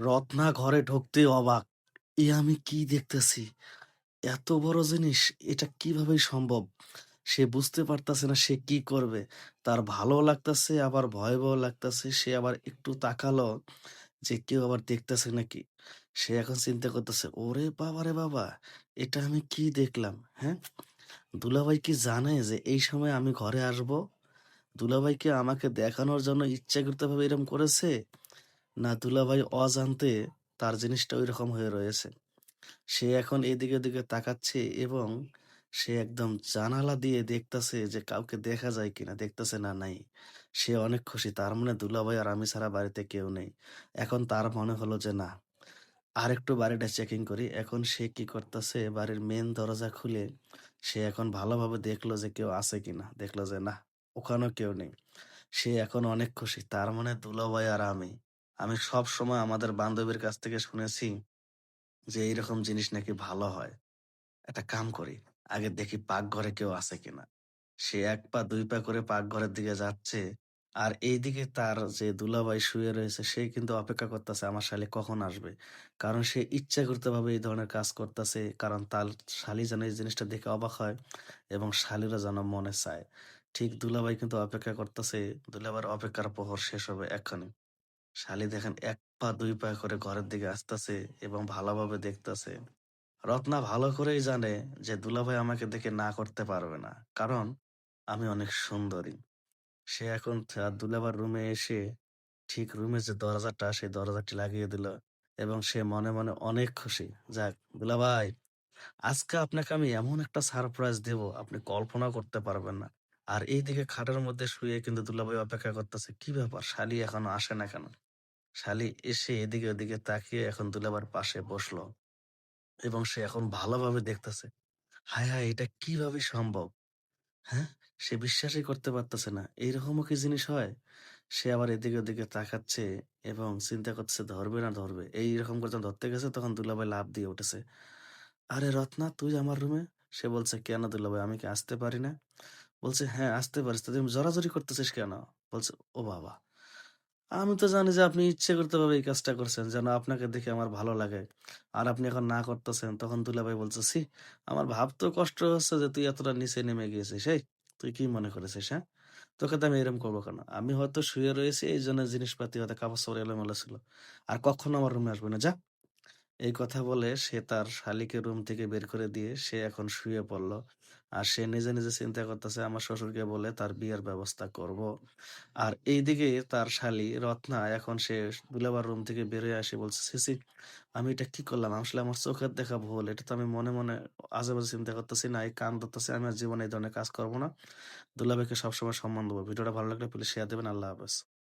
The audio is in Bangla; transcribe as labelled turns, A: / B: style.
A: রত্না ঘরে ঢুকতেই অবাক। এ আমি কি দেখতেছি? এত বড় জিনিস, এটা কিভাবে সম্ভব? সে বুঝতে পারতাছে না সে কি করবে। তার ভালোও লাগতাছে আবার ভয়াবহ লাগতাছে। সে আবার একটু তাকালো যে কেউ আবার দেখতেছে নাকি। সে এখন চিন্তা করতেছে, ওরে বাবারে বাবা! এটা আমি কি দেখলাম, হ্যাঁ? দুলাভাই কি জানে যে এই সময় আমি ঘরে আসবো? দুলাভাই কি আমাকে দেখানোর জন্য ইচ্ছাকৃতভাবে এরকম করেছে? না দুলাভাই অজান্তে তার জিনিসটা ঐরকম হয়ে রয়েছে। সে এখন এদিকে ওদিকে তাকাচ্ছে এবং সে একদম জানালা দিয়ে দেখতাছে যে কাউকে দেখা যায় কিনা, দেখতেছে না নাই। সে অনেক খুশি, তার মানে দুলাভাই আর আমি ছাড়া বাড়িতে কেউ নেই। এখন তার মনে হলো যে না, আরেকটু বাড়িটা চেকিং করি। এখন সে কি করতেছে, বাড়ির মেন দরজা খুলে সে এখন ভালোভাবে দেখলো যে কেউ আছে কিনা, দেখলো যে না, ওখানেও কেউ নেই। সে এখন অনেক খুশি, তার মানে দুলাভাই আর আমি। আমি সব সময় আমাদের বান্ধবীর কাছ থেকে শুনেছি যে এইরকম জিনিস নাকি ভালো হয়। একটা কাম করি, আগে দেখি পাকঘরে কেউ আছে কিনা। সে ১ পা ২ পা করে পাকঘরের দিকে যাচ্ছে। আর এইদিকে তার যে দুলাভাই শুয়ে রয়েছে সে কিন্তু অপেক্ষা করতেছে আমার শালী কখন আসবে। কারণ সে ইচ্ছাকৃতভাবে এই ধরনের কাজ করতেছে। কারণ তার শালী যেন এই জিনিসটা দেখে অবাক হয় এবং শালীরও যেন মনে চায়। ঠিক দুলাভাই কিন্তু অপেক্ষা করতেছে। দুলাভাইয়ের অপেক্ষার প্রহর শেষ হবে এক্ষুনি। শালী দেখেন ১ পা ২ পা করে ঘরের দিকে আসতেছে এবং ভালোভাবে দেখতেছে। রত্না ভালো করেই জানে যে দুলাভাই আমাকে দেখে না করতে পারবে না। কারণ আমি অনেক সুন্দরী। সে এখন তার দুলাভাইয়ের রুমে এসে ঠিক রুমের যে দরজাটা সেই দরজাটি লাগিয়ে দিল এবং সে মনে মনে অনেক খুশি। যাক দুলাভাই, আজকে আপনাকে আমি এমন একটা সারপ্রাইজ দেব আপনি কল্পনা করতে পারবেন না। আর এইদিকে খাটের মধ্যে শুয়ে কিন্তু দুলাভাই অপেক্ষা করতেছে। কি ব্যাপার? শালী এখনো আসে না কেন? শালী এসে এদিকে ওদিকে তাকিয়ে এখন দুলাভাইয়ের পাশে বসলো এবং সে এখন ভালোভাবে দেখতেছে। হায়, হায়! এটা কিভাবে সম্ভব? হ্যাঁ? সে বিশ্বাসই করতে পারতেছে না। এইরকমও কি জিনিস হয়? সে আবার এদিকে ওদিকে তাকাচ্ছে এবং চিন্তা করতেছে ধরবে না ধরবে। এইরকম করে যখন ধরতে গেছে তখন দুলাভাই লাফ দিয়ে উঠেছে। "আরে রত্না তুই আমার রুমে?" সে বলছে, "কেন দুলাভাই আমি কি আসতে পারি না?" বলছে, "হ্যাঁ, আসতে পারিস। তা তুই জোরাজুরি করতেছিস কেন?" বলছে, "ও বাবা! আমি তো জানি যে আপনি ইচ্ছাকৃতভাবে এই কাজটা করছেন যেন আপনাকে দেখে আমার ভালো লাগে। আর আপনি এখন না করতেছেন।" তখন দুলাভাই বলছে, "ছি! আমার ভাবতেও কষ্ট হচ্ছে যে তুই এতটা নিচে নেমে গিয়েছিস। এই তুই কি মনে করেছিস, হ্যাঁ? তোকে তো আমি এরকম করবো কেন? আমি হয়তো শুয়ে রয়েছি এইজন্য জিনিসপাতি হয়তো কাপড়-চোপড় এলোমেলো ছিল। আর কখনো আমার রুমে আসবি না। যা!" এই কথা বলে সে তার শালীকে রুম থেকে বের করে দিয়ে সে এখন শুয়ে পড়ল। আর সে নিজে, নিজে চিন্তা করতেছে আমার শ্বশুরকে বলে তার বিয়ের ব্যবস্থা করব। আর এইদিকে তার শালী রত্না এখন সে দুলাভাইয়ের রুম থেকে বের হয়ে আসে বলছে, "ছি, ছি! আমি এটা কি করলাম? আসলে আমার চোখের দেখা ভুল। এটা তো আমি মনে, মনে আজে-বাজে চিন্তা করতেছি না। এই কান ধরতেছি। আমি আর জীবনে এই ধরনের কাজ করব না। দুলাভাইকে সবসময় সম্মান দেব।" ভিডিওটা ভালো লাগলে প্লিজ শেয়ার দিবেন। আল্লাহ হাফেজ।